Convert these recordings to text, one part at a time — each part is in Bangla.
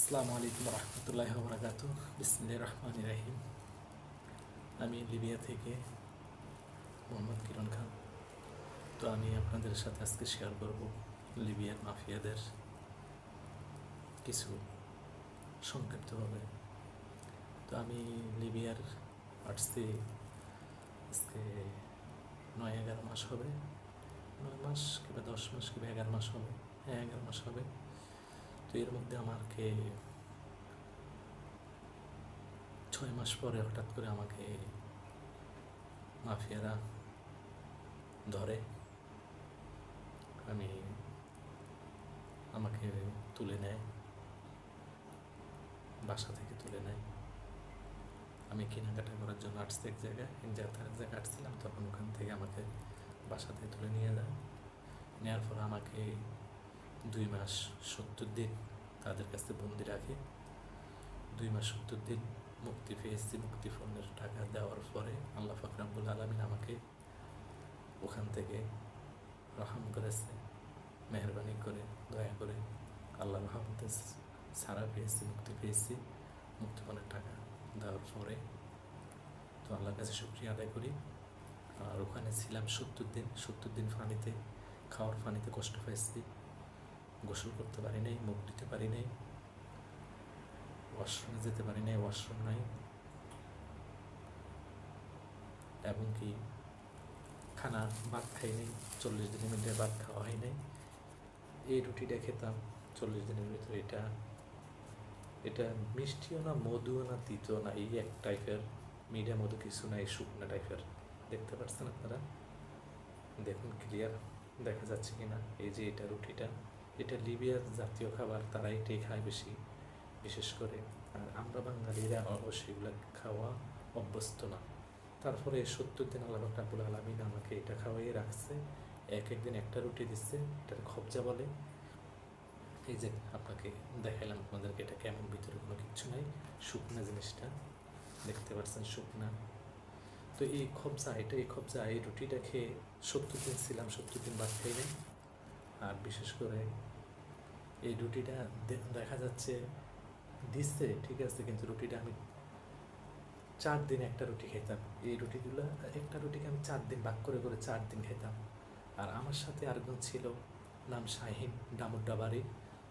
আসসালামু আলাইকুম রহমতুল্লাহ বরকাত। বিসমিল্লাহির রহমানির রহিম। আমি লিবিয়া থেকে মোহাম্মদ কিরণ খান। তো আমি আপনাদের সাথে আজকে শেয়ার করব লিবিয়ার মাফিয়াদের কিছু সংক্ষিপ্তভাবে। তো আমি লিবিয়ার আসছি আজকে 9-11 মাস হবে, 9 মাস কিংবা 10 মাস কিংবা 11 মাস হবে। হ্যাঁ, 11 মাস হবে। তো এর মধ্যে আমাকে 6 মাস পরে হঠাৎ করে আমাকে মাফিয়ারা ধরে। আমাকে তুলে নেয়, বাসা থেকে তুলে নেয়। আমি কেনাকাটা করার জন্য আসছি এক জায়গায় আসছিলাম, তখন ওখান থেকে আমাকে বাসা থেকে তুলে নিয়ে যায়। নেওয়ার পর আমাকে 2 মাস 70 দিন তাদের কাছে বন্দি রাখে। 2 মাস 70 দিন মুক্তি পেয়েছি। মুক্তিপণের টাকা দেওয়ার পরে আল্লাহ পাক রব্বুল আলামিন আমাকে ওখান থেকে রহম করেছে, মেহরবানি করে, দয়া করে আল্লাহ রহমতে ছাড়া পেয়েছি, মুক্তি পেয়েছি। মুক্তিপণের টাকা দেওয়ার পরে তো আল্লাহর কাছে শুকরিয়া আদায় করি। আর ওখানে ছিলাম 70 দিন পানিতে, খাওয়ার পানিতে কষ্ট পেয়েছি। গোসল করতে পারি নাই, মুখ দিতে পারি নাই, ওয়াশরুমে যেতে পারি নাই, ওয়াশরুম নাই, এবং কি ভাত খাই নাই। 40 দিনের মধ্যে ভাত খাওয়া হয় নাই। এই রুটিটা খেতাম 40 দিনের ভিতরে। এটা মিষ্টিও না, মধুও না, তিতও না, এই এক টাইপের মিডিয়া মধু কিছু না, এই শুকনা টাইপের। দেখতে পাচ্ছেন আপনারা? দেখুন ক্লিয়ার দেখা যাচ্ছে কিনা? এই যে এটা রুটিটা, এটা লিবিয়ার জাতীয় খাবার, তারা এটাই খায় বেশি, বিশেষ করে। আর আমরা বাঙালিরা অবশ্যই এগুলো খাওয়া অভ্যস্ত না। তারপরে 70 দিন আল্লাহ রাব্বুল আলামিন আমাকে এটা খাওয়াই রাখছে। একদিন একটা রুটি দিচ্ছে, এটার খবজা বলে। এই যে আপনাকে দেখাইলাম আপনাদেরকে, এটা কেমন, ভিতরে কোনো কিচ্ছু নাই, শুকনা জিনিসটা দেখতে পাচ্ছেন, শুকনা। তো এই খবজা, এই রুটিটা খেয়ে 70 দিন ছিলাম, 70 দিন ভাত খাই নাই। আর বিশেষ করে এই রুটিটা দেখা যাচ্ছে দিচ্ছে ঠিক আছে, কিন্তু রুটিটা আমি 4 দিন একটা রুটি খেতাম। এই রুটিগুলো, একটা রুটিকে আমি 4 দিন ভাগ করে 4 দিন খেতাম। আর আমার সাথে আরেকজন ছিল, নাম শাহিন, ডামুড্ডা।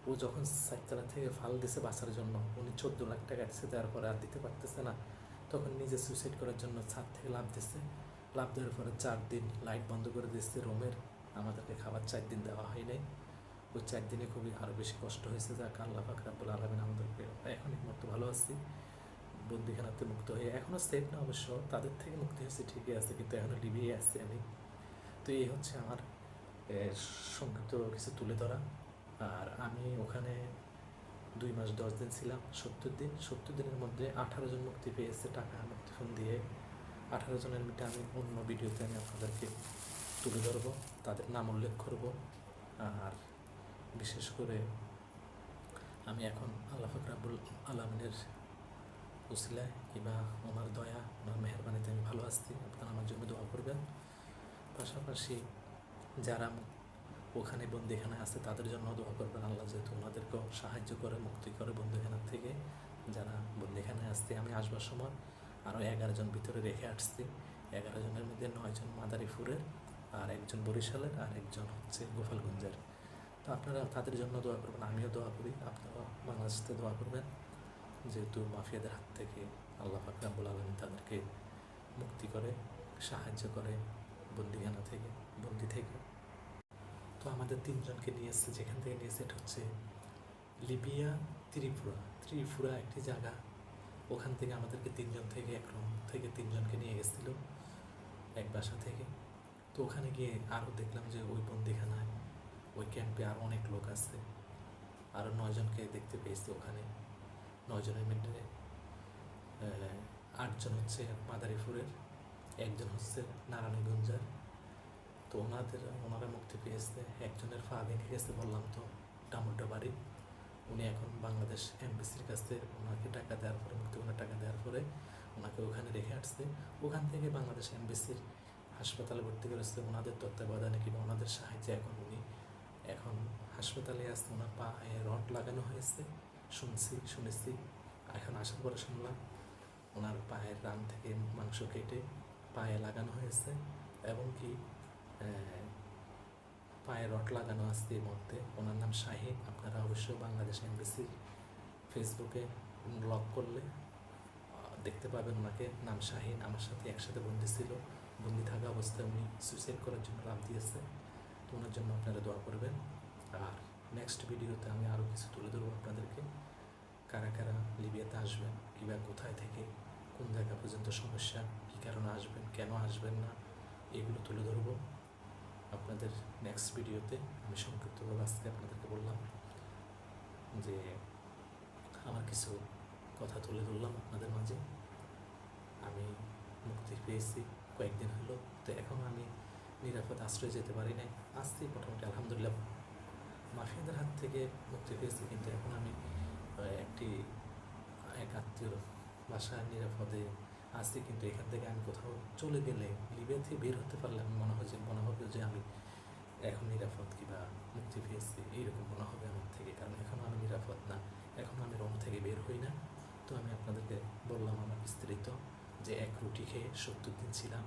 ও যখন 4তলা থেকে ফাল দিছে বাঁচার জন্য, উনি 14 লাখ টাকা দিচ্ছে, দেওয়ার পরে আর দিতে পারতেছে না, তখন নিজে সুইসাইড করার জন্য ছাদ থেকে লাফ দিচ্ছে। লাফ দেওয়ার পরে 4 দিন লাইট বন্ধ করে দিচ্ছে রুমের। আমাদেরকে খাবার 4 দিন দেওয়া হয় নাই। ওই 4 দিনে খুবই আরও বেশি কষ্ট হয়েছে। যাক, আল্লাহ পাক রব্বুল আলামিন আমাদেরকে এখন একমাত্র ভালো আছি, বন্দিখানাতে মুক্ত হয়ে। এখনও সেফ না অবশ্য, তাদের থেকে মুক্তি হয়েছে ঠিকই আছে, কিন্তু এখনও লিবিয়ে আসছি আমি। তো এই হচ্ছে আমার সংক্ষিপ্ত কিছু তুলে ধরা। আর আমি ওখানে 2 মাস 10 দিন ছিলাম। 70 দিনের মধ্যে 18 জন মুক্তি পেয়েছে টাকা মুক্তিপণ দিয়ে। 18 জনের মধ্যে আমি অন্য ভিডিওতে আমি আপনাদেরকে তুলে ধরবো, তাদের নাম উল্লেখ করব। আর বিশেষ করে আমি এখন আল্লাহ পাক রব্বুল আলামিনের উসিলায় কিংবা ওনার দয়া, ওনার মেহরবানিতে আমি ভালো আছি। আপনারা আমার জন্য দোয়া করবেন। পাশাপাশি যারা ওখানে বন্দিখানায় আছে তাদের জন্য দোয়া করবেন, আল্লাহ যেহেতু ওনাদেরকেও সাহায্য করে, মুক্তি করে বন্দিখানার থেকে। যারা বন্দিখানায় আসছে, আমি আসবার সময় আরও 11 জন ভিতরে রেখে আসছি। 11 জনের মধ্যে 9 জন মাদারীপুরের, আর একজন বরিশালের, আর একজন হচ্ছে গোপালগঞ্জের। তো আপনারা তাদের জন্য দোয়া করবেন, আমিও দোয়া করি, আপনারা বাংলাদেশ থেকে দোয়া করবেন, যেহেতু মাফিয়াদের হাত থেকে আল্লাহ পাক রব্বুল আলামিন তাদেরকে মুক্তি করে, সাহায্য করে বন্দিখানা থেকে, বন্দি থেকে। তো আমাদের 3 জনকে নিয়ে এসছে, যেখান থেকে নিয়ে এসে, এটা হচ্ছে লিবিয়া ত্রিপুরা একটি জায়গা। ওখান থেকে আমাদেরকে 3 জন থেকে, এক রুম থেকে 3 জনকে নিয়ে গেছিলো এক বাসা থেকে। তো ওখানে গিয়ে আরও দেখলাম যে ওই বন্দিখানায়, ওই ক্যাম্পে আরও অনেক লোক আছে। আরও 9 জনকে দেখতে পেয়েছি ওখানে। 9 জনের মধ্যে 8 জন হচ্ছে মাদারীপুরের, একজন হচ্ছে নারায়ণগঞ্জের। তো ওনারা মুক্তি পেয়েছে। একজনের পা ভেঙে গেছে, বললাম তো, ডামুড্ডা। উনি এখন বাংলাদেশ এমবিসির কাছে ওনাকে টাকা দেওয়ার পরে, মুক্তিপণের টাকা দেওয়ার পরে ওনাকে ওখানে রেখে আসছে। ওখান থেকে বাংলাদেশ এমবিসির হাসপাতালে ভর্তি করেছে ওনাদের তত্ত্বাবধানে কিংবা ওনাদের সাহায্যে। এখন উনি হাসপাতালে আসছে, ওনার পায়ে রড লাগানো হয়েছে, শুনেছি। এখন আসার পরে শুনলাম ওনার পায়ের রান থেকে মাংস কেটে পায়ে লাগানো হয়েছে, এবং কি পায়ে রড লাগানো আছে এই মুহূর্তে। ওনার নাম শাহিন। আপনারা অবশ্যই বাংলাদেশ এমবেসির ফেসবুকে লগ করলে দেখতে পাবেন ওনাকে। নাম শাহিন। আমার সাথে একসাথে বন্দি ছিল। বন্দি থাকা অবস্থায় উনি সুইসাইড করার জন্য লাভ দিয়েছে। তো ওনার জন্য আপনারা দোয়া করবেন। আর নেক্সট ভিডিওতে আমি আরও কিছু তুলে ধরবো আপনাদেরকে, কারা কারা লিবিয়াতে আসবেন, কিংবা কোথায় থেকে কোন জায়গা পর্যন্ত সমস্যা, কী কারণে আসবেন, কেন আসবেন না, এগুলো তুলে ধরবো আপনাদের নেক্সট ভিডিওতে। আমি সংক্ষিপ্তভাবে আজকে আপনাদেরকে বললাম যে আমার কিছু কথা তুলে ধরলাম আপনাদের মাঝে। আমি মুক্তি পেয়েছি কয়েকদিন হলো, তো এখনও আমি নিরাপদ আশ্রয় যেতে পারি নাই। আসছি মোটামুটি আলহামদুলিল্লাহ, মাফিয়াদের হাত থেকে মুক্তি পেয়েছি, কিন্তু এখন আমি এক আত্মীয়র বাসায় নিরাপদে আছি। কিন্তু এখান থেকে আমি কোথাও চলে গেলে, লিবিয়া থেকে বের হতে পারলে আমি মনে হবে যে আমি এখন নিরাপদ কিংবা মুক্তি পেয়েছি, এইরকম মনে হবে আমার থেকে। কারণ এখনও আমি নিরাপদ না, এখনও আমি রোম থেকে বের হই না। তো আমি আপনাদেরকে বললাম আমার বিস্তারিত যে এক রুটি খেয়ে 70 দিন ছিলাম,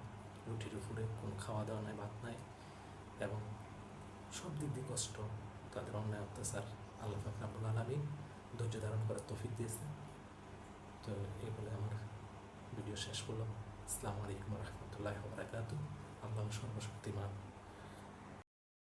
রুটির উপরে কোনো খাওয়া দাওয়া নাই, ভাত নাই, এবং সব দিক দিয়ে কষ্ট, তাদের অন্যায় অত্যাচার। আল্লাহ পাক রব্বুল আলামিন ধৈর্য ধারণ করার তৌফিক দিয়েছে। তো এই বলে আমার ভিডিও শেষ করলাম। আসসালামু আলাইকুম ওয়া রাহমাতুল্লাহি ওয়া বারাকাতুহু। আল্লাহ সর্বশক্তিমান।